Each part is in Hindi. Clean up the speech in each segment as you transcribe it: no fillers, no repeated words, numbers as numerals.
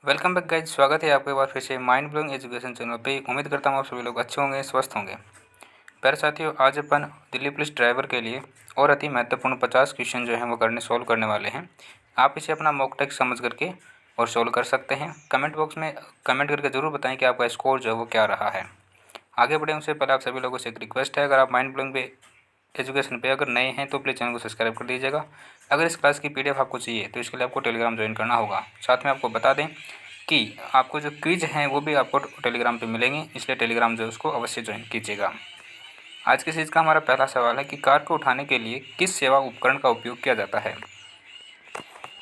वेलकम बैक गाइज, स्वागत है आपको एक बार फिर से माइंड ब्लोइंग एजुकेशन चैनल पे। उम्मीद करता हूँ आप सभी लोग अच्छे होंगे, स्वस्थ होंगे। प्यारे साथियों, आज अपन दिल्ली पुलिस ड्राइवर के लिए और अति महत्वपूर्ण 50 क्वेश्चन जो हैं वो सॉल्व करने वाले हैं। आप इसे अपना मॉक टेस्ट समझ करके और सॉल्व कर सकते हैं। कमेंट बॉक्स में कमेंट करके ज़रूर बताएं कि आपका स्कोर जो है वो क्या रहा है। आगे बढ़े उससे पहले आप सभी लोगों से एक रिक्वेस्ट है, अगर आप माइंड ब्लोइंग पे एजुकेशन पे अगर नए हैं तो प्लीज़ चैनल को सब्सक्राइब कर दीजिएगा। अगर इस क्लास की पीडीएफ आपको चाहिए तो इसके लिए आपको टेलीग्राम ज्वाइन करना होगा। साथ में आपको बता दें कि आपको जो क्विज हैं वो भी आपको टेलीग्राम पे मिलेंगे, इसलिए टेलीग्राम जो है उसको अवश्य ज्वाइन कीजिएगा। आज की चीज़ का हमारा पहला सवाल है कि कार को उठाने के लिए किस सेवा उपकरण का उपयोग किया जाता है।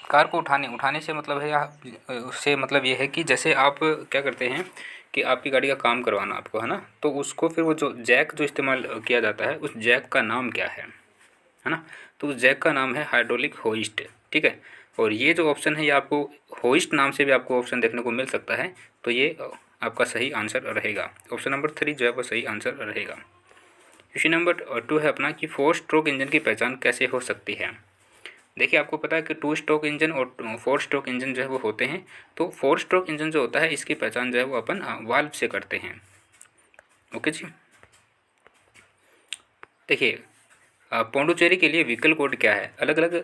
कार को उठाने से मतलब है, या उससे मतलब ये है कि जैसे आप क्या करते हैं कि आपकी गाड़ी का काम करवाना आपको है ना, तो उसको फिर वो जो जैक जो इस्तेमाल किया जाता है उस जैक का नाम क्या है ना। तो उस जैक का नाम है हाइड्रोलिक होइस्ट। ठीक है, और ये जो ऑप्शन है ये आपको होइस्ट नाम से भी आपको ऑप्शन देखने को मिल सकता है। तो ये आपका सही आंसर रहेगा। ऑप्शन नंबर 3 जो है वो सही आंसर रहेगा। क्वेश्चन नंबर 2 है अपना कि 4 स्ट्रोक इंजन की पहचान कैसे हो सकती है। देखिए, आपको पता है कि 2 स्ट्रोक इंजन और 4 स्ट्रोक इंजन जो है वो होते हैं। तो 4 स्ट्रोक इंजन जो होता है इसकी पहचान जो है वो अपन वाल्व से करते हैं। ओके जी, देखिए पौंडुचेरी के लिए व्हीकल कोड क्या है। अलग अलग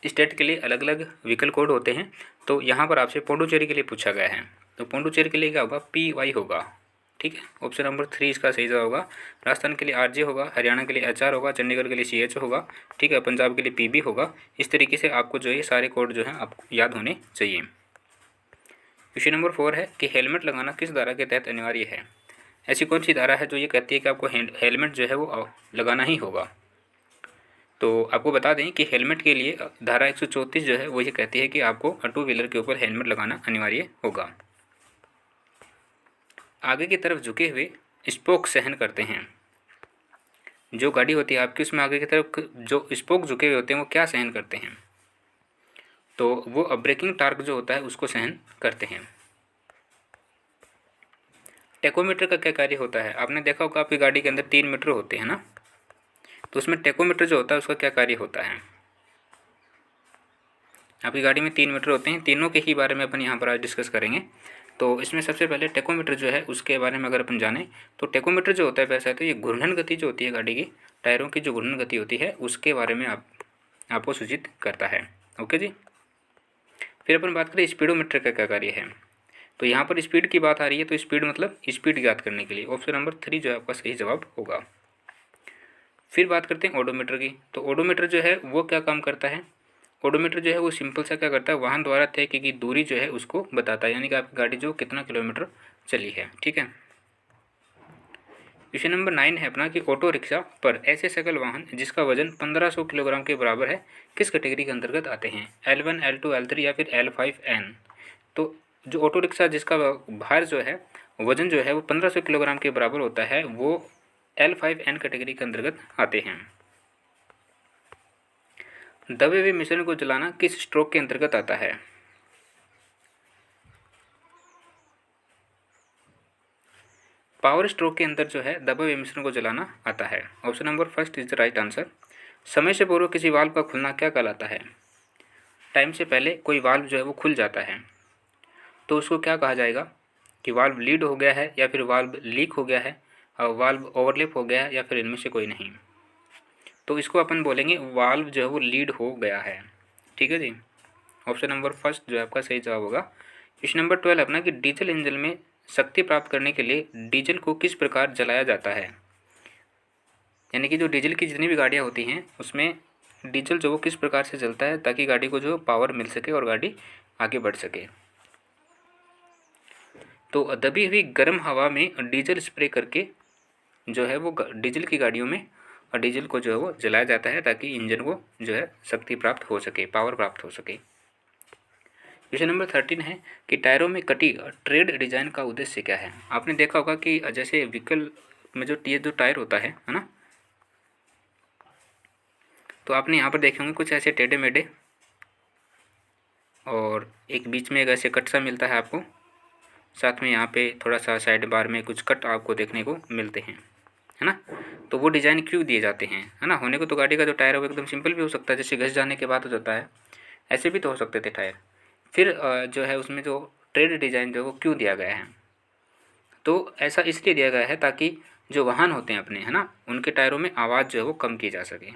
स्टेट के लिए अलग अलग व्हीकल कोड होते हैं। तो यहाँ पर आपसे पौंडुचेरी के लिए पूछा गया है, तो पौंडुचेरी के लिए क्या होगा, PY होगा। ठीक है, ऑप्शन नंबर 3 इसका सही जवाब होगा। राजस्थान के लिए RJ होगा, हरियाणा के लिए HR होगा, चंडीगढ़ के लिए CH होगा। ठीक है, पंजाब के लिए PB होगा। इस तरीके से आपको जो ये सारे कोड जो हैं आपको याद होने चाहिए। क्वेश्चन नंबर 4 है कि हेलमेट लगाना किस धारा के तहत अनिवार्य है। ऐसी कौन सी धारा है जो ये कहती है कि आपको हेलमेट जो है वो लगाना ही होगा। तो आपको बता दें कि हेलमेट के लिए धारा 134 जो है वो ये कहती है कि आपको 2 व्हीलर के ऊपर हेलमेट लगाना अनिवार्य होगा। आगे की तरफ झुके हुए स्पोक सहन करते हैं। जो गाड़ी होती है आपकी उसमें आगे की तरफ जो स्पोक झुके हुए होते हैं वो क्या सहन करते हैं, तो वो ब्रेकिंग टार्क जो होता है उसको सहन करते हैं। टेकोमीटर का क्या कार्य होता है। आपने देखा होगा आपकी गाड़ी के अंदर 3 मीटर होते हैं ना, तो उसमें टेकोमीटर जो होता है उसका क्या कार्य होता है। आपकी गाड़ी में 3 मीटर होते हैं, तीनों के ही बारे में अपन यहाँ पर आज डिस्कस करेंगे। तो इसमें सबसे पहले टेकोमीटर जो है उसके बारे में अगर अपन जाने तो टेकोमीटर जो होता है वैसा है तो ये घूर्णन गति जो होती है गाड़ी की, टायरों की जो घूर्णन गति होती है उसके बारे में आपको सूचित करता है। ओके जी, फिर अपन बात करें स्पीडोमीटर का क्या कार्य है। तो यहाँ पर स्पीड की बात आ रही है, तो स्पीड मतलब स्पीड ज्ञात करने के लिए ऑप्शन नंबर 3 जो है आपका सही जवाब होगा। फिर बात करते हैं ओडोमीटर की। तो ओडोमीटर जो है वो क्या काम करता है। ओडोमीटर जो है वो सिंपल सा क्या करता है, वाहन द्वारा तय की गई दूरी जो है उसको बताता है, यानी कि आपकी गाड़ी जो कितना किलोमीटर चली है। ठीक है, क्वेश्चन नंबर 9 है अपना कि ऑटो रिक्शा पर ऐसे सकल वाहन जिसका वजन 1500 किलोग्राम के बराबर है किस कैटेगरी के अंतर्गत आते हैं, L1, L2, L3 या फिर L5N। तो जो ऑटो रिक्शा जिसका भार जो है वजन जो है वो 1500 किलोग्राम के बराबर होता है वो L5N कैटेगरी के अंतर्गत आते हैं। दबे हुए मिश्रण को जलाना किस स्ट्रोक के अंतर्गत आता है। पावर स्ट्रोक के अंदर जो है दबे हुए मिश्रण को जलाना आता है। Option number 1 is the right answer. समय से पूर्व किसी वाल्व का खुलना क्या कहलाता है। टाइम से पहले कोई वाल्व जो है वो खुल जाता है तो उसको क्या कहा जाएगा कि वाल्व लीड हो गया है या फिर वाल्व लीक हो गया है, और वाल्व ओवरलैप हो गया है या फिर इनमें से कोई नहीं। तो इसको अपन बोलेंगे वाल्व जो है वो लीड हो गया है। ठीक है जी, ऑप्शन नंबर 1 जो है आपका सही जवाब होगा। क्वेश्चन नंबर 12 अपना कि डीजल इंजन में शक्ति प्राप्त करने के लिए डीजल को किस प्रकार जलाया जाता है। यानी कि जो डीजल की जितनी भी गाड़ियाँ होती हैं उसमें डीजल जो वो किस प्रकार से जलता है ताकि गाड़ी को जो पावर मिल सके और गाड़ी आगे बढ़ सके। तो दबी हुई गर्म हवा में डीजल स्प्रे करके जो है वो डीजल की गाड़ियों में और डीजल को जो है वो जलाया जाता है ताकि इंजन को जो है शक्ति प्राप्त हो सके, पावर प्राप्त हो सके। क्वेश्चन नंबर 13 है कि टायरों में कटी ट्रेड डिजाइन का उद्देश्य क्या है। आपने देखा होगा कि जैसे व्हीकल में जो टायर होता है ना, तो आपने यहाँ पर देखे होंगे कुछ ऐसे टेढ़े मेढ़े और एक बीच में एक ऐसे कट सा मिलता है आपको, साथ में यहाँ पे थोड़ा सा साइड बार में कुछ कट आपको देखने को मिलते हैं, है ना। तो वो डिज़ाइन क्यों दिए जाते हैं, है ना। होने को तो गाड़ी का जो टायर है वो एकदम सिंपल भी हो सकता है, जैसे घिस जाने के बाद हो जाता है, ऐसे भी तो हो सकते थे टायर। फिर जो है उसमें जो ट्रेड डिज़ाइन जो है वो क्यों दिया गया है, तो ऐसा इसलिए दिया गया है ताकि जो वाहन होते हैं अपने, है ना, उनके टायरों में आवाज़ जो है वो कम की जा सके,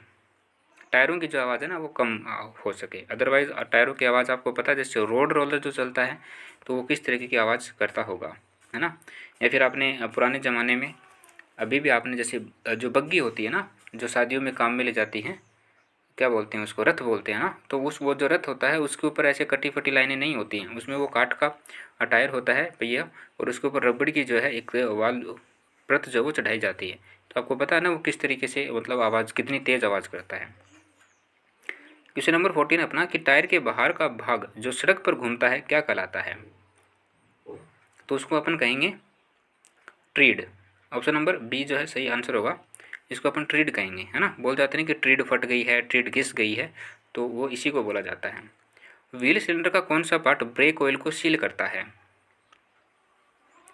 टायरों की जो आवाज़ है ना वो कम हो सके। अदरवाइज़ टायरों की आवाज़ आपको पता है, जैसे रोड रोलर जो चलता है तो वो किस तरीके की आवाज़ करता होगा, है ना। या फिर आपने पुराने ज़माने में, अभी भी आपने जैसे जो बग्गी होती है ना, जो शादियों में काम में ले जाती हैं, क्या बोलते हैं उसको, रथ बोलते हैं ना, तो उस वो जो रथ होता है उसके ऊपर ऐसे कटी फटी लाइनें नहीं होती हैं, उसमें वो काठ का टायर होता है पहिया, और उसके ऊपर रबड़ की जो है एक वाल प्रत जो वो चढ़ाई जाती है। तो आपको पता है ना वो किस तरीके से मतलब आवाज़ कितनी तेज़ आवाज़ करता है। क्वेश्चन नंबर 14 अपना कि टायर के बाहर का भाग जो सड़क पर घूमता है क्या कहलाता है, तो उसको अपन कहेंगे ट्रीड। ऑप्शन नंबर बी जो है सही आंसर होगा, इसको अपन ट्रीड कहेंगे, है ना। बोल जाते हैं कि ट्रीड फट गई है, ट्रीड घिस गई है, तो वो इसी को बोला जाता है। व्हील सिलेंडर का कौन सा पार्ट ब्रेक ऑयल को सील करता है,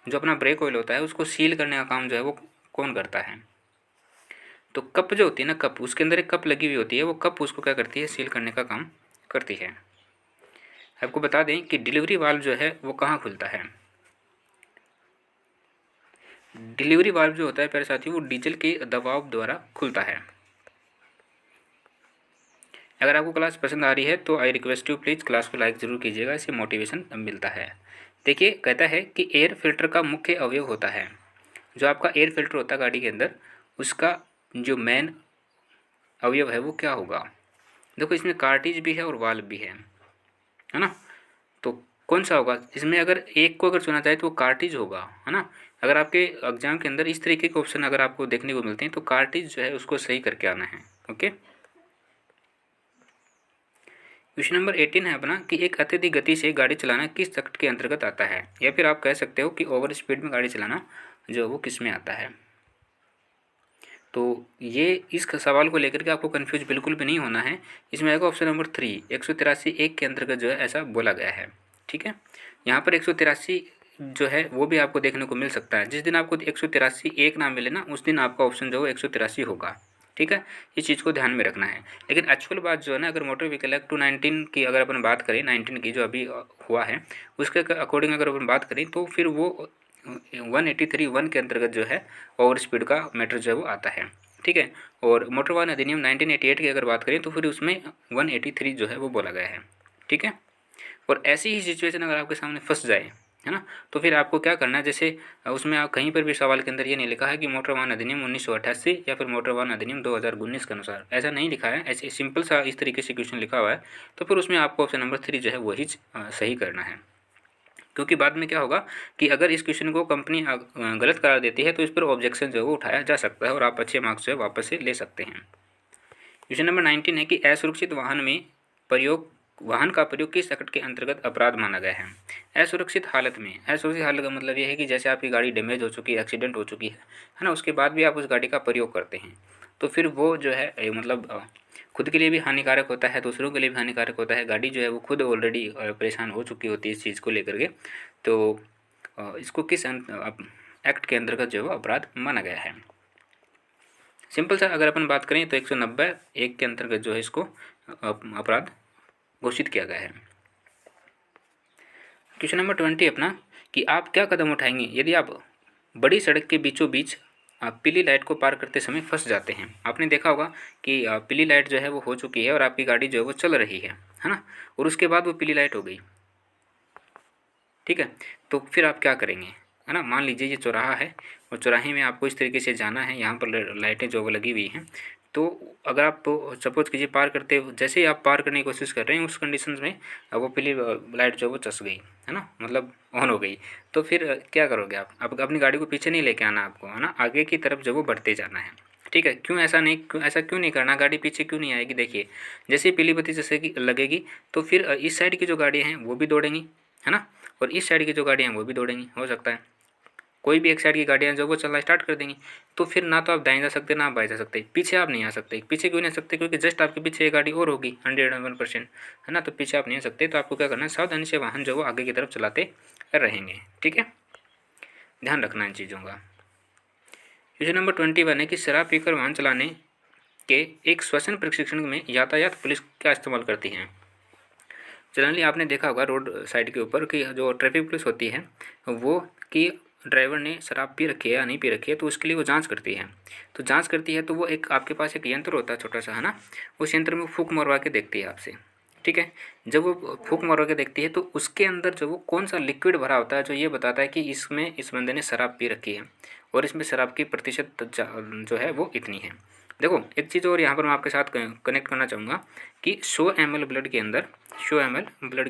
जो अपना ब्रेक ऑयल होता है उसको सील करने का काम जो है वो कौन करता है, तो कप जो होती है ना, कप, उसके अंदर एक कप लगी हुई होती है, वो कप उसको क्या करती है, सील करने का काम करती है। आपको बता दें कि डिलीवरी वाल्व जो है वो कहाँ खुलता है। डिलीवरी वाल्व जो होता है प्यारे साथियों वो डीजल के दबाव द्वारा खुलता है। अगर आपको क्लास पसंद आ रही है तो I request you please class को लाइक ज़रूर कीजिएगा, इससे मोटिवेशन मिलता है। देखिए कहता है कि एयर फिल्टर का मुख्य अवयव होता है, जो आपका एयर फिल्टर होता है गाड़ी के अंदर, उसका जो मेन अवयव है वो क्या होगा। देखो इसमें कार्टिज भी है और वाल्व भी है ना, तो कौन सा होगा इसमें, अगर एक को अगर चुना जाए तो वो कार्टिज होगा, है ना। अगर आपके एग्जाम के अंदर इस तरीके के ऑप्शन अगर आपको देखने को मिलते हैं तो कार्टिज जो है उसको सही करके आना है। ओके, क्वेश्चन नंबर 18 है अपना कि एक अत्यधिक गति से गाड़ी चलाना किस एक्ट के अंतर्गत आता है, या फिर आप कह सकते हो कि ओवर स्पीड में गाड़ी चलाना जो वो किस में आता है। तो ये इस सवाल को लेकर के आपको कंफ्यूज बिल्कुल भी नहीं होना है। इसमें आएगा ऑप्शन नंबर 3, 183(1) के अंतर्गत जो है ऐसा बोला गया है। ठीक है, यहाँ पर 183 जो है वो भी आपको देखने को मिल सकता है। जिस दिन आपको 183(1) ना मिले ना, उस दिन आपका ऑप्शन जो है 183 होगा। ठीक है, इस चीज़ को ध्यान में रखना है। लेकिन एक्चुअल बात जो है ना, अगर मोटर व्हीकल एक्ट 2019 की अगर अपन बात करें, 19 की जो अभी हुआ है उसके अकॉर्डिंग अगर अपन बात करें तो फिर वो 183(1) के अंतर्गत जो है ओवर स्पीड का मैटर जो है वो आता है। ठीक है, और मोटर वाहन अधिनियम 1988 की अगर बात करें तो फिर उसमें 183 जो है वो बोला गया है। ठीक है, और ऐसी ही सिचुएशन अगर आपके सामने फंस जाए, है ना, तो फिर आपको क्या करना है, जैसे उसमें आप कहीं पर भी सवाल के अंदर ये नहीं लिखा है कि मोटर वाहन अधिनियम 1988 या फिर मोटर वाहन अधिनियम 2019 के अनुसार, ऐसा नहीं लिखा है। ऐसे सिंपल सा इस तरीके से क्वेश्चन लिखा हुआ है, तो फिर उसमें आपको ऑप्शन नंबर 3 जो है वही सही करना है। क्योंकि बाद में क्या होगा कि अगर इस क्वेश्चन को कंपनी गलत करार देती है तो इस पर ऑब्जेक्शन जो है वो उठाया जा सकता है और आप अच्छे मार्क्स जो है वापस से ले सकते हैं। क्वेश्चन नंबर 19 है कि असुरक्षित वाहन का प्रयोग किस एक्ट के अंतर्गत अपराध माना गया है। असुरक्षित हालत में, असुरक्षित हालत का मतलब ये है कि जैसे आपकी गाड़ी डैमेज हो चुकी है, एक्सीडेंट हो चुकी है ना, उसके बाद भी आप उस गाड़ी का प्रयोग करते हैं, तो फिर वो जो है मतलब खुद के लिए भी हानिकारक होता है, दूसरों के लिए भी हानिकारक होता है। गाड़ी जो है वो खुद ऑलरेडी परेशान हो चुकी होती है इस चीज़ को लेकर के, तो इसको किस एक्ट के अंतर्गत जो है अपराध माना गया है। सिंपल सा अगर अपन बात करें तो 190(1) के अंतर्गत जो है इसको अपराध घोषित किया गया है। क्वेश्चन नंबर 20 अपना कि आप क्या कदम उठाएंगे यदि आप बड़ी सड़क के बीचों बीच पीली लाइट को पार करते समय फंस जाते हैं। आपने देखा होगा कि पीली लाइट जो है वो हो चुकी है और आपकी गाड़ी जो है वो चल रही है ना, और उसके बाद वो पीली लाइट हो गई। ठीक है, तो फिर आप क्या करेंगे, है ना। मान लीजिए ये चौराहा है और चौराहे में आपको इस तरीके से जाना है, यहाँ पर लाइटें जो वो लगी हुई हैं, तो अगर आप सपोज कीजिए पार करते जैसे ही आप पार करने की कोशिश कर रहे हैं उस कंडीशन में वो पीली लाइट जो वो चस गई, है ना, मतलब ऑन हो गई, तो फिर क्या करोगे आप अपनी गाड़ी को पीछे नहीं लेके आना आपको, है ना, आगे की तरफ जो वो बढ़ते जाना है। ठीक है, ऐसा क्यों नहीं करना, गाड़ी पीछे क्यों नहीं आएगी। देखिए जैसे ही पीली बत्ती जैसे कि लगेगी तो फिर इस साइड की जो गाड़ियाँ हैं वो भी दौड़ेंगी, है ना, और इस साइड की जो गाड़ियाँ हैं वो भी दौड़ेंगी। हो सकता है कोई भी एक साइड की गाड़ियाँ जो वो चलना स्टार्ट कर देंगी, तो फिर ना तो आप दाएं जा सकते ना आप बाएं जा सकते, पीछे आप नहीं आ सकते। पीछे क्यों नहीं आ सकते, क्योंकि जस्ट आपके पीछे एक गाड़ी और होगी 101%, है ना, तो पीछे आप नहीं आ सकते। तो आपको क्या करना है, सावधानी से वाहन जो वो आगे की तरफ चलाते रहेंगे। ठीक है, ध्यान रखना इन चीज़ों का। क्वेश्चन नंबर 21 है कि शराब पीकर वाहन चलाने के एक श्वसन प्रशिक्षण में यातायात पुलिस क्या इस्तेमाल करती है। जनरली आपने देखा होगा रोड साइड के ऊपर कि जो ट्रैफिक पुलिस होती है वो कि ड्राइवर ने शराब पी रखी है या नहीं पी रखी है, तो उसके लिए वो जांच करती है। तो जांच करती है तो वो एक आपके पास एक यंत्र होता है छोटा सा, है ना, उस यंत्र में फूंक मरवा के देखती है आपसे, ठीक है। जब वो फूंक मरवा के देखती है तो उसके अंदर जो वो कौन सा लिक्विड भरा होता है जो ये बताता है कि इसमें इस बंदे ने शराब पी रखी है और इसमें शराब की प्रतिशत जो है वो इतनी है। देखो एक चीज़ और यहाँ पर मैं आपके साथ कनेक्ट करना चाहूँगा कि 100 ml ब्लड के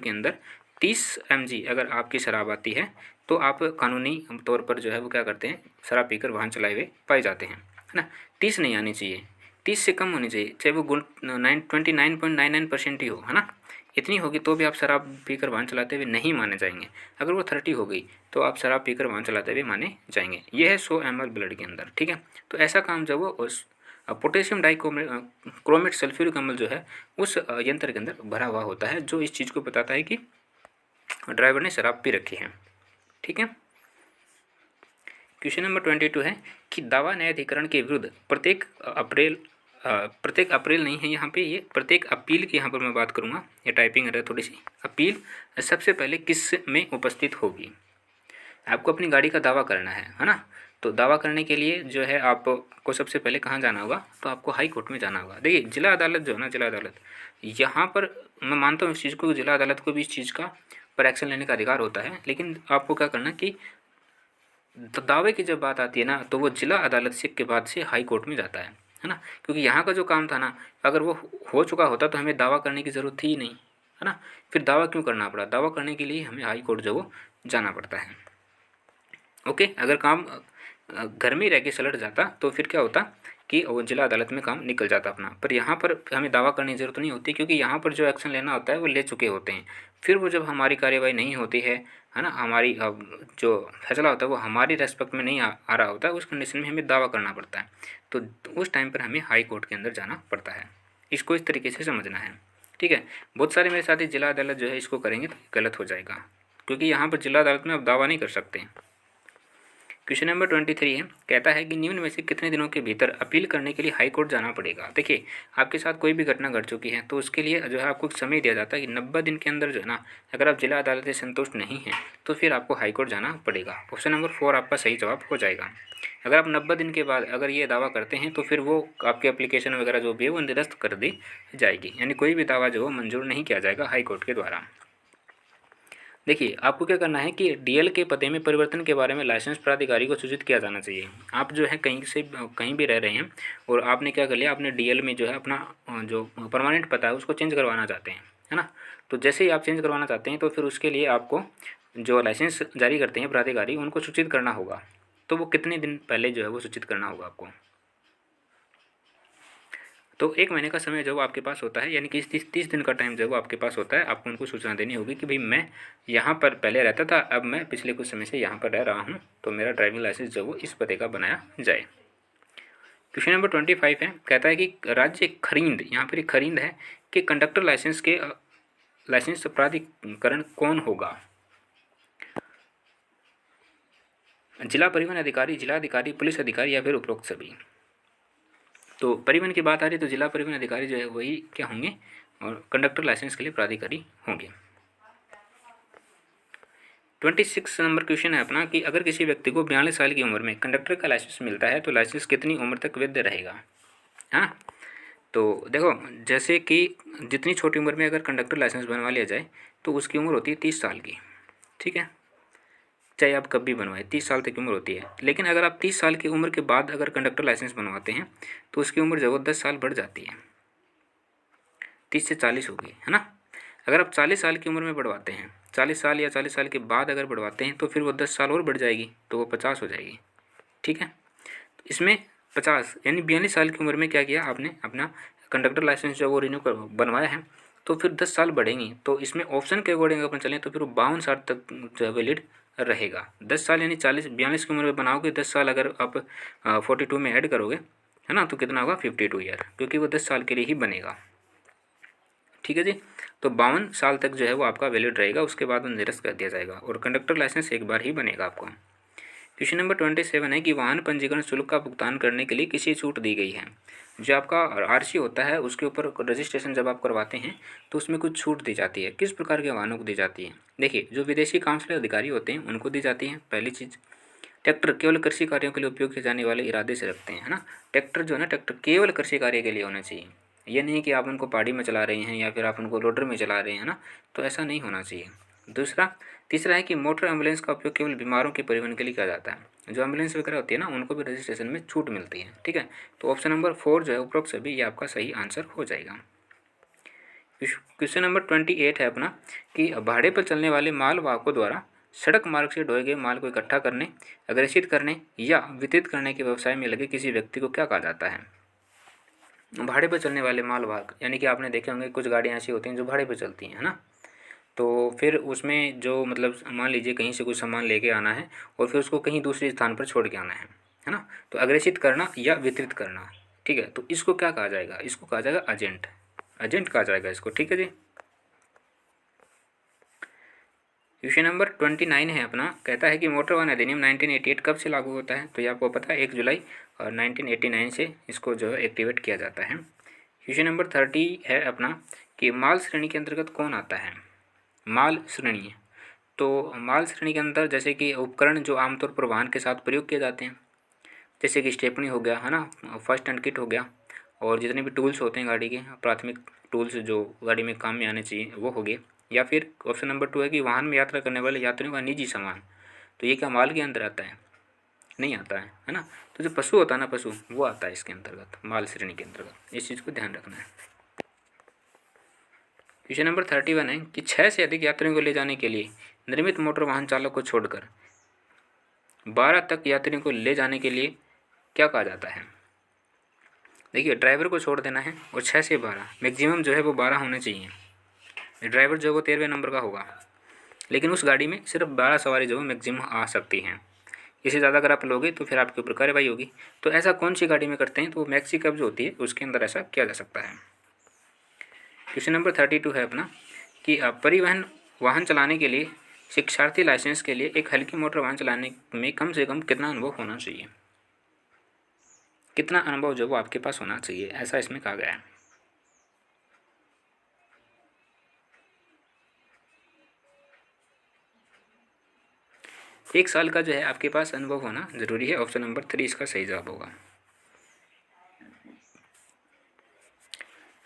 अंदर 30 mg अगर आपकी शराब आती है तो आप कानूनी तौर पर जो है वो क्या करते हैं, शराब पीकर वाहन चलाए हुए पाए जाते हैं, है ना। 30 नहीं आनी चाहिए, 30 से कम होनी चाहिए, चाहे वो 29.99% ही हो, है ना। इतनी होगी तो भी आप शराब पीकर वाहन चलाते हुए नहीं माने जाएंगे। अगर वो 30 हो गई तो आप शराब पीकर वाहन चलाते हुए माने जाएंगे। ये है 100 ml ब्लड के अंदर, ठीक है। तो ऐसा काम जब वो उस पोटेशियम डाइक्रोमेट सल्फ्यूरिक अम्ल जो है उस यंत्र के अंदर भरा हुआ होता है, जो इस चीज़ को बताता है कि ड्राइवर ने शराब पी रखी है, ठीक है। क्वेश्चन नंबर 22 है कि दावा न्यायाधिकरण के विरुद्ध प्रत्येक अप्रैल नहीं है यहाँ पे, ये प्रत्येक अपील की यहाँ पर मैं बात करूँगा, ये टाइपिंग है थोड़ी सी। अपील सबसे पहले किस में उपस्थित होगी? आपको अपनी गाड़ी का दावा करना है ना। तो दावा करने के लिए जो है आपको सबसे पहले कहाँ जाना होगा, तो आपको हाई कोर्ट में जाना होगा। देखिए जिला अदालत जो है ना, जिला अदालत यहाँ पर मैं मानता हूँ इस चीज़ को, जिला अदालत को भी इस चीज़ का पर एक्शन लेने का अधिकार होता है, लेकिन आपको क्या करना कि दावे की जब बात आती है ना तो वो जिला अदालत से के बाद से हाई कोर्ट में जाता है ना। क्योंकि यहाँ का जो काम था ना, अगर वो हो चुका होता तो हमें दावा करने की ज़रूरत थी ही नहीं, है ना। फिर दावा क्यों करना पड़ा? दावा करने के लिए हमें हाई कोर्ट जो वो जाना पड़ता है। ओके, अगर काम घर में रह के सलट जाता तो फिर क्या होता कि वो जिला अदालत में काम निकल जाता अपना। पर यहाँ पर हमें दावा करने की ज़रूरत नहीं होती, क्योंकि यहाँ पर जो एक्शन लेना होता है वो ले चुके होते हैं। फिर वो जब हमारी कार्यवाही नहीं होती है ना, हमारी जो फैसला होता है वो हमारी रेस्पेक्ट में नहीं आ रहा होता है, उस कंडीशन में हमें दावा करना पड़ता है। तो उस टाइम पर हमें हाई कोर्ट के अंदर जाना पड़ता है। इसको इस तरीके से समझना है, ठीक है। बहुत सारे मेरे साथी जिला अदालत जो है इसको करेंगे तो गलत हो जाएगा, क्योंकि यहाँ पर जिला अदालत में आप दावा नहीं कर सकते। क्वेश्चन नंबर 23 है, कहता है कि निम्न में से कितने दिनों के भीतर अपील करने के लिए हाई कोर्ट जाना पड़ेगा? देखिए आपके साथ कोई भी घटना घट चुकी है तो उसके लिए जो है आपको समय दिया जाता है कि 90 दिन के अंदर जो है ना, अगर आप जिला अदालत से संतुष्ट नहीं हैं तो फिर आपको हाई कोर्ट जाना पड़ेगा। ऑप्शन नंबर 4 आपका सही जवाब हो जाएगा। अगर आप 90 दिन के बाद अगर ये दावा करते हैं तो फिर वो आपकी एप्लीकेशन वगैरह जो भी है वो निरस्त कर दी जाएगी, यानी कोई भी दावा जो मंजूर नहीं किया जाएगा हाई कोर्ट के द्वारा। देखिए आपको क्या करना है कि डीएल के पते में परिवर्तन के बारे में लाइसेंस प्राधिकारी को सूचित किया जाना चाहिए। आप जो है कहीं भी रह रहे हैं और आपने क्या कर लिया, आपने डीएल में जो है अपना जो परमानेंट पता है उसको चेंज करवाना चाहते हैं, है ना। तो जैसे ही आप चेंज करवाना चाहते हैं तो फिर उसके लिए आपको जो लाइसेंस जारी करते हैं प्राधिकारी उनको सूचित करना होगा। तो वो कितने दिन पहले जो है वो सूचित करना होगा आपको? तो 1 महीने का समय जो आपके पास होता है, यानी कि 30 दिन का टाइम जो आपके पास होता है, आपको उनको सूचना देनी होगी कि भाई मैं यहाँ पर पहले रहता था, अब मैं पिछले कुछ समय से यहाँ पर रह रहा हूँ, तो मेरा ड्राइविंग लाइसेंस जो वो इस पते का बनाया जाए। क्वेश्चन नंबर 25 है, कहता है कि राज्य खरीद, यहाँ पर खरीद है कि कंडक्टर लाइसेंस के लाइसेंस प्राधिकरण कौन होगा? जिला परिवहन अधिकारी, जिलाधिकारी, पुलिस अधिकारी या फिर उपरोक्त सभी? तो परिवहन की बात आ रही है तो जिला परिवहन अधिकारी जो है वही क्या होंगे, और कंडक्टर लाइसेंस के लिए प्राधिकारी होंगे। 26 नंबर क्वेश्चन है अपना कि अगर किसी व्यक्ति को 42 साल की उम्र में कंडक्टर का लाइसेंस मिलता है तो लाइसेंस कितनी उम्र तक वैध रहेगा? हाँ, तो देखो जैसे कि जितनी छोटी उम्र में अगर कंडक्टर लाइसेंस बनवा लिया जाए तो उसकी उम्र होती है 30 साल की, ठीक है। चाहे आप कब भी बनवाएं 30 साल तक की उम्र होती है। लेकिन अगर आप 30 साल की उम्र के बाद अगर कंडक्टर लाइसेंस बनवाते हैं तो उसकी उम्र जो है 10 साल बढ़ जाती है, 30 से 40 होगी, है ना। अगर आप 40 साल की उम्र में बढ़वाते हैं, 40 साल या 40 साल के बाद अगर बढ़वाते हैं तो फिर वो 10 साल और बढ़ जाएगी, तो वो 50 हो जाएगी, ठीक है। तो इसमें 50 यानी 42 साल की उम्र में क्या किया आपने, अपना कंडक्टर लाइसेंस जो वो रिन्यू कर बनवाया है, तो फिर 10 साल बढ़ेंगी। तो इसमें ऑप्शन के अकॉर्डिंग अपन चलें तो फिर वो 52 साल तक जो है वैलिड रहेगा। 10 साल यानी 42 की उम्र में बनाओगे, 10 साल अगर आप 42 में ऐड करोगे, है ना, तो कितना होगा 52 ईयर, क्योंकि वो 10 साल के लिए ही बनेगा, ठीक है जी। तो 52 साल तक जो है वो आपका वैलिड रहेगा, उसके बाद वो निरस्त कर दिया जाएगा और कंडक्टर लाइसेंस एक बार ही बनेगा आपको। क्वेश्चन नंबर 27 है कि वाहन पंजीकरण शुल्क का भुगतान करने के लिए किसी छूट दी गई है। जो आपका आरसी होता है उसके ऊपर रजिस्ट्रेशन जब आप करवाते हैं तो उसमें कुछ छूट दी जाती है। किस प्रकार के वाहनों को दी जाती है? देखिए, जो विदेशी काउंसिल अधिकारी होते हैं उनको दी जाती है। पहली चीज़, ट्रैक्टर केवल कृषि कार्यों के लिए उपयोग किए जाने वाले इरादे से रखते हैं, है ना। ट्रैक्टर जो है ना, ट्रैक्टर केवल कृषि कार्य के लिए होना चाहिए। ये नहीं कि आप उनको पहाड़ी में चला रहे हैं या फिर आप उनको लोडर में चला रहे हैं ना, तो ऐसा नहीं होना चाहिए। तीसरा है कि मोटर एम्बुलेंस का उपयोग केवल बीमारों के परिवहन के लिए किया जाता है। जो एम्बुलेंस वगैरह होती है ना, उनको भी रजिस्ट्रेशन में छूट मिलती है। ठीक है, तो ऑप्शन नंबर 4 जो है उपरोक्त सभी ये आपका सही आंसर हो जाएगा। क्वेश्चन नंबर 28 है अपना कि भाड़े पर चलने वाले माल वाहकों द्वारा सड़क मार्ग से ढोए गए माल को इकट्ठा करने, अग्रेषित करने या वितरित करने के व्यवसाय में लगे किसी व्यक्ति को क्या कहा जाता है? भाड़े पर चलने वाले माल वाहक, यानी कि आपने देखे होंगे कुछ गाड़ियाँ ऐसी होती हैं जो भाड़े पर चलती हैं, है ना। तो फिर उसमें जो मतलब मान लीजिए कहीं से कुछ सामान लेके आना है और फिर उसको कहीं दूसरे स्थान पर छोड़ के आना है ना। तो अग्रेषित करना या वितरित करना, ठीक है, तो इसको क्या कहा जाएगा? इसको कहा जाएगा एजेंट। एजेंट कहा जाएगा इसको, ठीक है जी। क्वेश्चन नंबर 29 है अपना, कहता है कि मोटर वाहन अधिनियम 1988 कब से लागू होता है? तो ये आपको पता है 1 जुलाई और 1989 से इसको जो है एक्टिवेट किया जाता है। क्वेश्चन नंबर 30 है अपना कि माल श्रेणी के अंतर्गत कौन आता है? माल श्रेणी, तो माल श्रेणी के अंदर जैसे कि उपकरण जो आमतौर पर वाहन के साथ प्रयोग किए जाते हैं, जैसे कि स्टेपनी हो गया, है ना, फर्स्ट एड किट हो गया, और जितने भी टूल्स होते हैं गाड़ी के, प्राथमिक टूल्स जो गाड़ी में काम में आने चाहिए वो हो गए। या फिर ऑप्शन नंबर 2 है कि वाहन में यात्रा करने वाले यात्रियों का निजी सामान, तो ये क्या माल के अंदर आता है? नहीं आता है ना। तो जो पशु होता है ना, पशु, वो आता है इसके अंतर्गत, माल श्रेणी के अंतर्गत। इस चीज़ को ध्यान रखना है। क्वेश्चन नंबर 31 है कि 6 से अधिक यात्रियों को ले जाने के लिए निर्मित मोटर वाहन चालक को छोड़कर 12 तक यात्रियों को ले जाने के लिए क्या कहा जाता है? देखिए, ड्राइवर को छोड़ देना है और 6 से 12, मैक्सिमम जो है वो 12 होने चाहिए। ड्राइवर जो है वो 13वें नंबर का होगा, लेकिन उस गाड़ी में सिर्फ 12 सवारी जो है मैक्सिमम आ सकती हैं। इससे ज़्यादा अगर आप लोगे तो फिर आपके ऊपर कार्रवाई होगी। तो ऐसा कौन सी गाड़ी में करते हैं? तो मैक्सी कैब जो होती है उसके अंदर ऐसा किया जा सकता है। क्वेश्चन नंबर 32 है अपना कि परिवहन वाहन चलाने के लिए शिक्षार्थी लाइसेंस के लिए एक हल्की मोटर वाहन चलाने में कम से कम कितना अनुभव होना चाहिए? कितना अनुभव जो वो आपके पास होना चाहिए, ऐसा इसमें कहा गया है। एक साल का जो है आपके पास अनुभव होना जरूरी है। ऑप्शन नंबर 3 इसका सही जवाब होगा।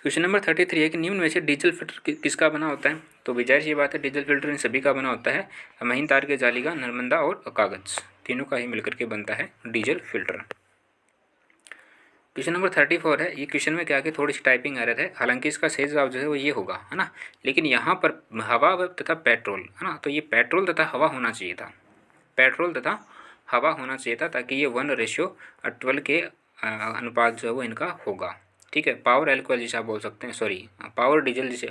क्वेश्चन नंबर 33 है कि निम्न में से डीजल फिल्टर किसका बना होता है? तो जाहिर सी बात है, डीजल फिल्टर इन सभी का बना होता है। महीन तार के जाली का, नर्मदा और कागज, तीनों का ही मिलकर के बनता है डीजल फिल्टर। क्वेश्चन नंबर 34 है। ये क्वेश्चन में क्या कि थोड़ी सी टाइपिंग एरर है, हालांकि इसका सही जवाब जो है वो ये होगा, है ना। लेकिन यहाँ पर हवा तथा पेट्रोल, है ना, तो ये पेट्रोल तथा हवा होना चाहिए था। पेट्रोल तथा हवा होना चाहिए था, ताकि ये 1:12 के अनुपात जो है वो इनका होगा। ठीक है, पावर एल्कोहल जिसे आप बोल सकते हैं, सॉरी पावर डीजल जिसे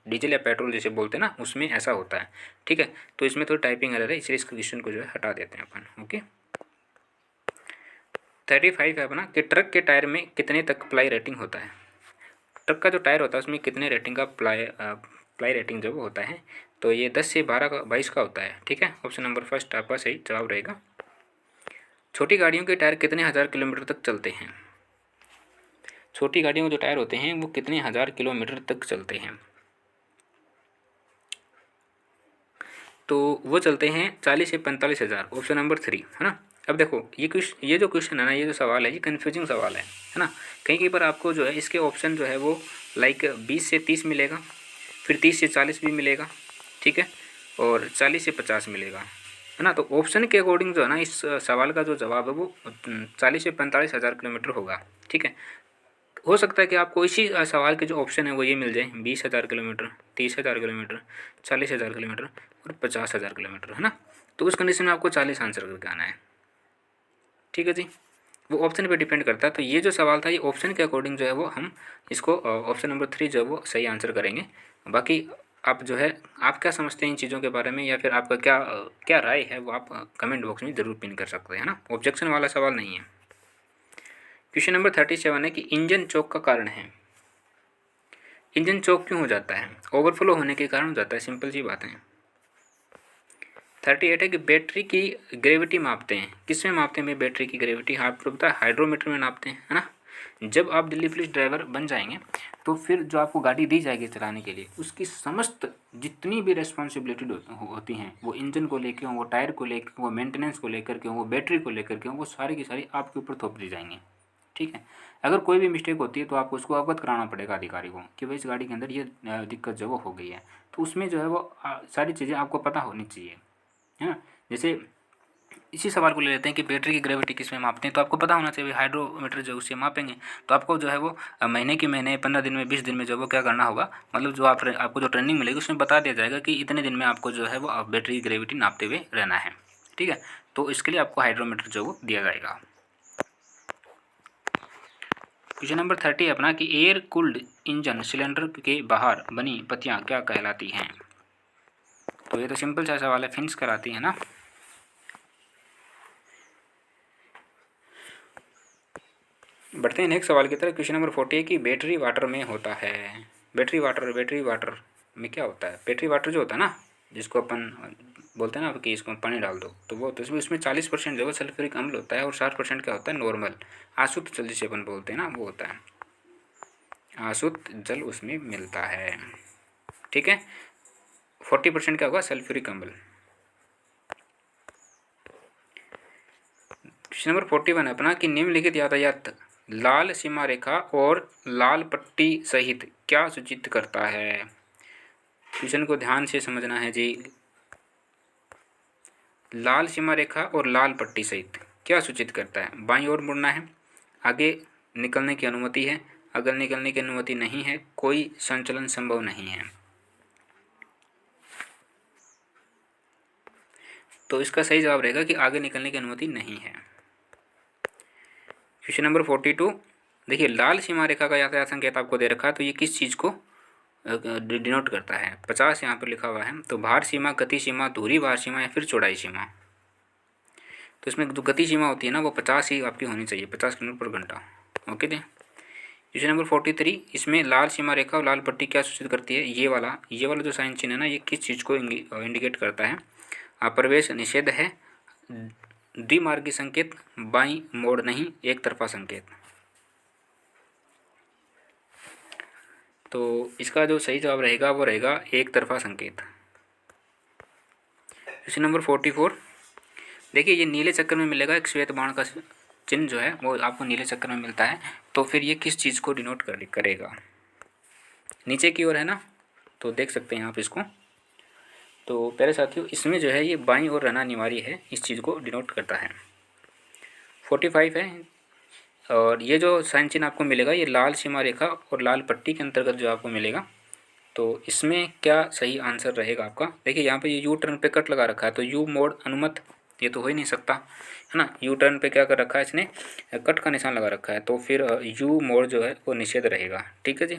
डीजल या पेट्रोल जिसे बोलते हैं ना, उसमें ऐसा होता है। ठीक है, तो इसमें थोड़ी टाइपिंग एरर है, इसलिए इस क्वेश्चन को जो है हटा देते हैं अपन। ओके, 35 है अपना कि ट्रक के टायर में कितने तक प्लाई रेटिंग होता है? ट्रक का जो टायर होता है उसमें कितने रेटिंग का प्लाई रेटिंग जो वो होता है? तो ये 10 से 22 का होता है। ठीक है, ऑप्शन नंबर फर्स्ट आपका सही जवाब रहेगा। छोटी गाड़ियों के टायर कितने हज़ार किलोमीटर तक चलते हैं? छोटी गाड़ियों के जो टायर होते हैं वो कितने हज़ार किलोमीटर तक चलते हैं? तो वो चलते हैं 40 से 45 हज़ार, ऑप्शन नंबर 3, है ना। अब देखो, ये जो क्वेश्चन है ना, ये जो सवाल है, ये कन्फ्यूजिंग सवाल है ना। कहीं पर आपको जो है इसके ऑप्शन जो है वो लाइक 20 से 30 मिलेगा, फिर 30 से 40 भी मिलेगा, ठीक है, और 40 से 50 मिलेगा, है ना। तो ऑप्शन के अकॉर्डिंग जो है ना, इस सवाल का जो जवाब है वो 40 से 45 हज़ार किलोमीटर होगा। ठीक है, हो सकता है कि आपको इसी सवाल के जो ऑप्शन है वो ये मिल जाए, 20,000 किलोमीटर, 30,000 किलोमीटर, 40,000 किलोमीटर और 50,000 किलोमीटर, है ना। तो उस कंडीशन में आपको 40 आंसर करके आना है। ठीक है जी, वो ऑप्शन पे डिपेंड करता है। तो ये जो सवाल था ये ऑप्शन के अकॉर्डिंग जो है वो हम इसको ऑप्शन नंबर 3 जो है वो सही आंसर करेंगे। बाकी आप जो है, आप क्या समझते हैं इन चीज़ों के बारे में, या फिर आपका क्या राय है, वो आप कमेंट बॉक्स में ज़रूर पिन कर सकते हैं ना। ऑब्जेक्शन वाला सवाल नहीं है। क्वेश्चन नंबर 37 है कि इंजन चौक का कारण है। इंजन चौक क्यों हो जाता है? ओवरफ्लो होने के कारण हो जाता है, सिंपल सी बात है। 38 है कि बैटरी की ग्रेविटी मापते हैं। किस में मापते हैं भाई बैटरी की ग्रेविटी? आपको पता है हाइड्रोमीटर में नापते हैं, है ना। जब आप दिल्ली पुलिस ड्राइवर बन जाएंगे तो फिर जो आपको गाड़ी दी जाएगी चलाने के लिए, उसकी समस्त जितनी भी रिस्पॉन्सिबिलिटी होती हैं, वो इंजन को लेकर हो, वो टायर को लेकर, वो मेंटेनेंस को लेकर के हो, वो बैटरी को लेकर के हो, वो सारी की सारी आपके ऊपर थोप दी जाएंगी। ठीक है। अगर कोई भी मिस्टेक होती है तो आपको उसको अवगत कराना पड़ेगा अधिकारी को कि भाई इस गाड़ी के अंदर ये दिक्कत जो वो हो गई है। तो उसमें जो है वो सारी चीज़ें आपको पता होनी चाहिए, है ना। जैसे इसी सवाल को ले लेते हैं कि बैटरी की ग्रेविटी किस में मापते हैं, तो आपको पता होना चाहिए हाइड्रोमीटर जो उससे मापेंगे। तो आपको जो है वो महीने के महीने 15 दिन में 20 दिन में जो वो क्या करना होगा, मतलब जो आपको जो ट्रेनिंग मिलेगी उसमें बता दिया जाएगा कि इतने दिन में आपको जो है वो बैटरी की ग्रेविटी नापते हुए रहना है। ठीक है। तो इसके लिए आपको हाइड्रोमीटर जो वो दिया जाएगा। क्वेश्चन नंबर 30 अपना कि एयर कूल्ड इंजन सिलेंडर के बाहर बनी पत्तियां क्या कहलाती हैं? तो ये तो सिंपल सा सवाल है, फिन्स कराती है ना। बढ़ते हैं नेक्स्ट सवाल की तरफ। क्वेश्चन नंबर 40 है कि बैटरी वाटर में होता है। बैटरी वाटर में क्या होता है? बैटरी वाटर जो होता है ना, जिसको अपन बोलते हैं ना कि इसको पानी डाल दो, तो वो तो इसमें 40% जो है सल्फ्यूरिक अम्ल होता है और 60% क्या होता है नॉर्मल आशुद्ध जल जिसे अपन बोलते हैं ना, वो होता है आशुद्ध जल उसमें मिलता है। ठीक है। 40% क्या होगा? सल्फ्यूरिक अम्ल। क्वेश्चन नंबर 41 अपना कि निम्नलिखित यातायात लाल सीमा रेखा और लाल पट्टी सहित क्या सूचित करता है? क्वेश्चन को ध्यान से समझना है जी। लाल सीमा रेखा और लाल पट्टी सहित क्या सूचित करता है? बाईं ओर मुड़ना है, आगे निकलने की अनुमति है, अगर निकलने की अनुमति नहीं है, कोई संचलन संभव नहीं है। तो इसका सही जवाब रहेगा कि आगे निकलने की अनुमति नहीं है। क्वेश्चन नंबर 42 देखिए, लाल सीमा रेखा का यातायात संकेत आपको दे रखा है, तो ये किस चीज़ को डिनोट करता है? 50 यहाँ पर लिखा हुआ है, तो भार सीमा, गति सीमा, धुरी भार सीमा या फिर चौड़ाई सीमा। तो इसमें जो गति सीमा होती है ना वो 50 ही आपकी होनी चाहिए, 50 किलोमीटर पर घंटा। ओके जी। क्वेश्चन नंबर 43 इसमें लाल सीमा रेखा और लाल पट्टी क्या सूचित करती है? ये वाला जो साइन चिन्ह है ना, ये किस चीज़ को इंडिकेट करता है? प्रवेश निषेध है, द्विमार्गी संकेत, बाईं मोड़ नहीं, एक तरफा संकेत। तो इसका जो सही जवाब रहेगा वो रहेगा एक तरफा संकेत। क्वेश्चन नंबर 44 देखिए, ये नीले चक्कर में मिलेगा एक श्वेत बाण का चिन्ह जो है वो आपको नीले चक्कर में मिलता है, तो फिर ये किस चीज़ को डिनोट करेगा? नीचे की ओर है ना, तो देख सकते हैं आप इसको। तो प्यारे साथियों, इसमें जो है ये बाईं ओर रहना अनिवार्य है, इस चीज़ को डिनोट करता है। 45 है, और ये जो साइन चिन्ह आपको मिलेगा ये लाल सीमा रेखा और लाल पट्टी के अंतर्गत जो आपको मिलेगा, तो इसमें क्या सही आंसर रहेगा आपका? देखिए यहाँ पे ये यू टर्न पे कट लगा रखा है, तो यू मोड़ अनुमत ये तो हो ही नहीं सकता, है ना। यू टर्न पे क्या कर रखा है इसने? कट का निशान लगा रखा है, तो फिर यू मोड़ जो है वो निषेध रहेगा। ठीक है जी।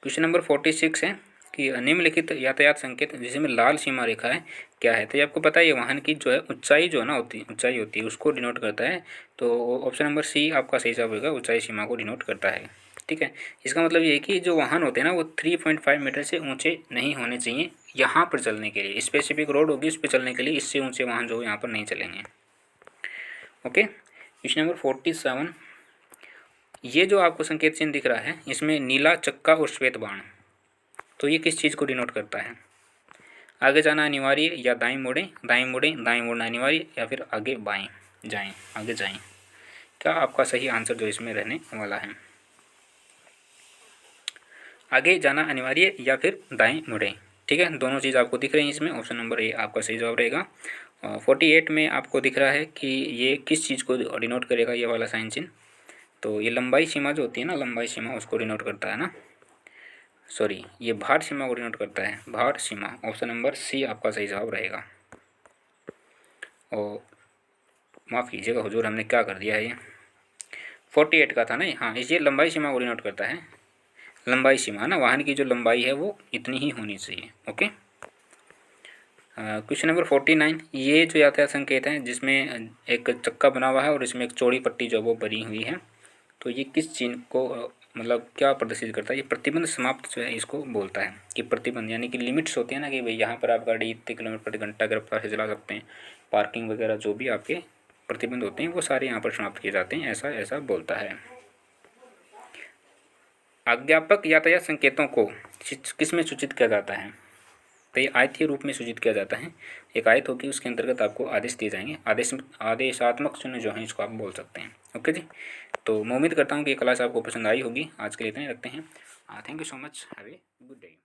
क्वेश्चन नंबर 46 है कि निम्नलिखित यातायात संकेत जिसमें लाल सीमा रेखा है क्या है? तो ये आपको पता है, ये वाहन की जो है ऊंचाई जो है ना ऊंचाई होती है उसको डिनोट करता है। तो ऑप्शन नंबर सी आपका सही जवाब होगा, ऊंचाई सीमा को डिनोट करता है। ठीक है। इसका मतलब ये है कि जो वाहन होते हैं ना वो 3.5 मीटर से ऊंचे नहीं होने चाहिए यहाँ पर चलने के लिए। स्पेसिफिक रोड होगी उस पर चलने के लिए, इससे ऊंचे वाहन जो यहाँ पर नहीं चलेंगे। ओके। क्वेश्चन नंबर 47 ये जो आपको संकेत चिन्ह दिख रहा है इसमें नीला चक्का और श्वेत बाण, तो ये किस चीज़ को डिनोट करता है? आगे जाना अनिवार्य या दाएं मुड़ें, दाएं मुड़ें, दाएं मुड़ना अनिवार्य या फिर आगे बाएं जाएं, आगे जाएं। क्या आपका सही आंसर जो इसमें रहने वाला है? आगे जाना अनिवार्य या फिर दाएं मुड़ें। ठीक है, दोनों चीज़ आपको दिख रही हैं इसमें, ऑप्शन नंबर ए आपका सही जवाब रहेगा। 48 में आपको दिख रहा है कि ये किस चीज़ को डिनोट करेगा ये वाला साइन चिन्ह? तो ये लंबाई सीमा जो होती है ना, लंबाई सीमा उसको डिनोट करता है ना, सॉरी ये भार सीमा को डिनोट करता है, भार सीमा। ऑप्शन नंबर सी आपका सही जवाब रहेगा। और माफ़ कीजिएगा हुजूर, हमने क्या कर दिया है, ये 48 का था ना। हाँ, ये लंबाई सीमा को डिनोट करता है, लंबाई सीमा ना, वाहन की जो लंबाई है वो इतनी ही होनी चाहिए। ओके। क्वेश्चन नंबर 49 ये जो यातायात संकेत है जिसमें एक चक्का बना हुआ है और इसमें एक चौड़ी पट्टी जो वो बनी हुई है, तो ये किस चिन्ह को मतलब क्या प्रदर्शित करता है, ये प्रतिबंध समाप्त जो है इसको बोलता है कि प्रतिबंध यानी कि लिमिट्स होती है ना कि भाई यहाँ पर आप गाड़ी इतने किलोमीटर प्रति घंटा की रफ्तार से चला सकते हैं, पार्किंग वगैरह जो भी आपके प्रतिबंध होते हैं वो सारे यहाँ पर समाप्त किए जाते हैं, ऐसा ऐसा बोलता है। अज्ञापक यातायात संकेतों को किस में सूचित किया जाता है, तो ये आयतीय रूप में सूचित किया जाता है। एक आयत होगी उसके अंतर्गत आपको आदेश दिए जाएंगे, आदेशात्मक चिन्ह जो है इसको आप बोल सकते हैं। ओके जी, तो मैं उम्मीद करता हूँ कि ये क्लास आपको पसंद आई होगी। आज के लिए इतना ही रखते हैं। Thank you so much, have a good day.